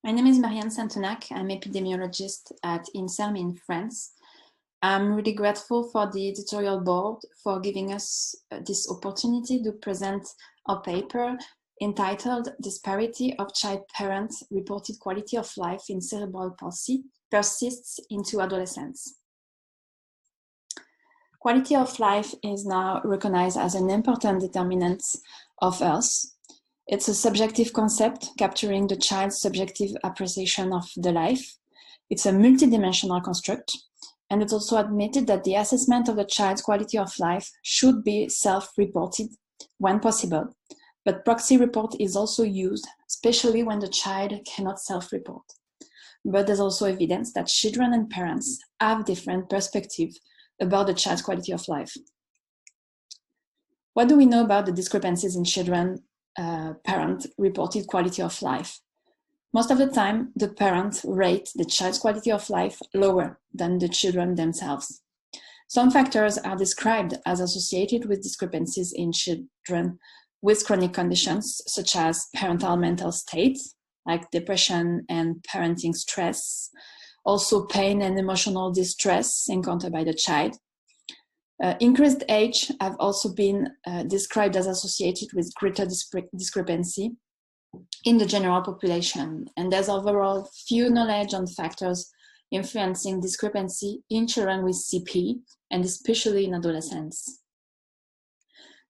My name is Mariane Sentenac. I'm epidemiologist at INSERM in France. I'm really grateful for the editorial board for giving us this opportunity to present a paper entitled Disparity of Child-Parent Reported Quality of Life in Cerebral Palsy Persists into Adolescence. Quality of life is now recognized as an important determinant of health. It's a subjective concept capturing the child's subjective appreciation of the life. It's a multidimensional construct, and it's also admitted that the assessment of the child's quality of life should be self-reported when possible, but proxy report is also used, especially when the child cannot self-report. But there's also evidence that children and parents have different perspectives about the child's quality of life. What do we know about the discrepancies in children parent reported quality of life? Most of the time, the parents rate the child's quality of life lower than the children themselves. Some factors are described as associated with discrepancies in children with chronic conditions, such as parental mental states, like depression and parenting stress, also pain and emotional distress encountered by the child. Increased age have also been described as associated with greater discrepancy in the general population, and there's overall few knowledge on factors influencing discrepancy in children with CP, and especially in adolescents.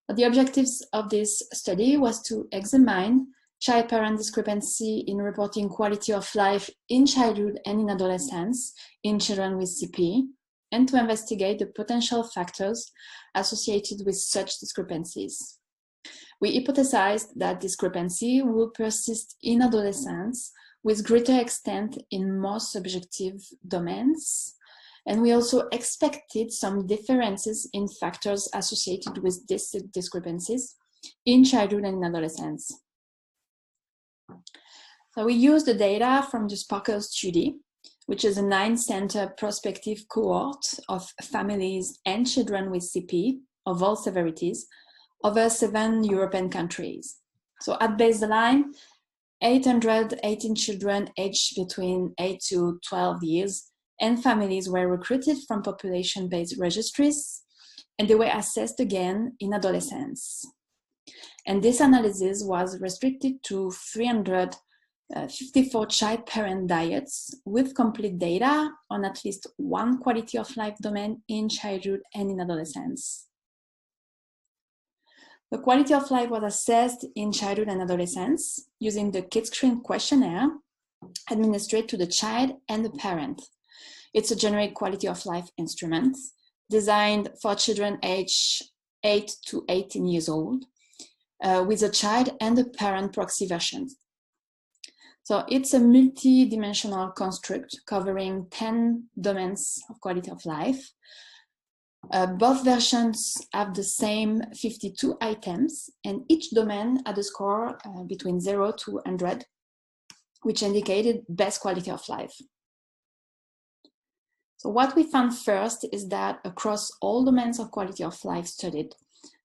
But the objectives of this study was to examine child-parent discrepancy in reporting quality of life in childhood and in adolescence in children with CP, and to investigate the potential factors associated with such discrepancies. We hypothesized that discrepancy will persist in adolescence with greater extent in more subjective domains, and we also expected some differences in factors associated with these discrepancies in childhood and in adolescence. So we used the data from the Sparkle study, which is a 9-center prospective cohort of families and children with CP of all severities over 7 European countries. So at baseline, 818 children aged between 8 to 12 years and families were recruited from population-based registries, and they were assessed again in adolescence. And this analysis was restricted to 354 child-parent diets with complete data on at least one quality of life domain in childhood and in adolescence. The quality of life was assessed in childhood and adolescence using the Kidscreen questionnaire administered to the child and the parent. It's a generic quality of life instrument designed for children aged 8 to 18 years old with a child and a parent proxy versions. So it's a multi-dimensional construct covering 10 domains of quality of life. Both versions have the same 52 items, and each domain had a score between 0 to 100, which indicated best quality of life. So what we found first is that across all domains of quality of life studied,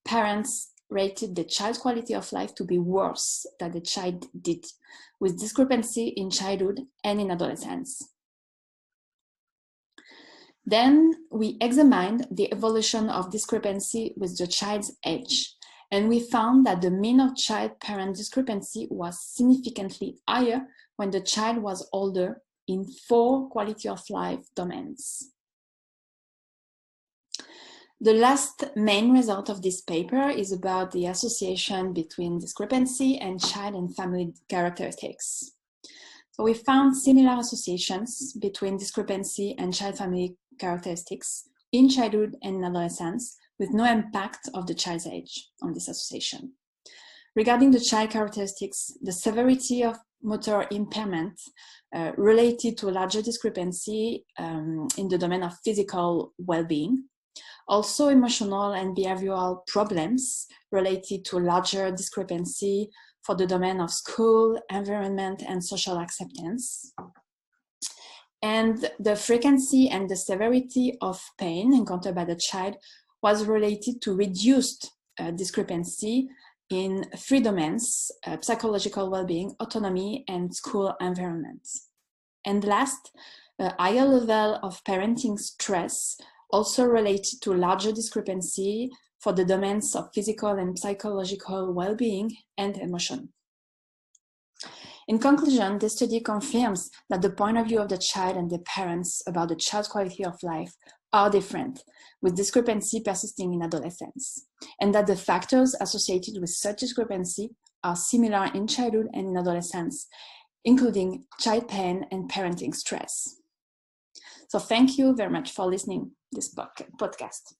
parents rated the child's quality of life to be worse than the child did, with discrepancy in childhood and in adolescence. Then we examined the evolution of discrepancy with the child's age, and we found that the mean of child-parent discrepancy was significantly higher when the child was older in 4 quality of life domains. The last main result of this paper is about the association between discrepancy and child and family characteristics. So we found similar associations between discrepancy and child-family characteristics in childhood and in adolescence, with no impact of the child's age on this association. Regarding the child characteristics, the severity of motor impairment related to a larger discrepancy in the domain of physical well-being. Also, emotional and behavioral problems related to a larger discrepancy for the domain of school, environment, and social acceptance. And the frequency and the severity of pain encountered by the child was related to reduced discrepancy in 3 domains: psychological well-being, autonomy, and school environment. And last, a higher level of parenting stress, also related to larger discrepancy for the domains of physical and psychological well-being and emotion. In conclusion, the study confirms that the point of view of the child and the parents about the child's quality of life are different, with discrepancy persisting in adolescence, and that the factors associated with such discrepancy are similar in childhood and in adolescence, including child pain and parenting stress. So thank you very much for listening to this podcast.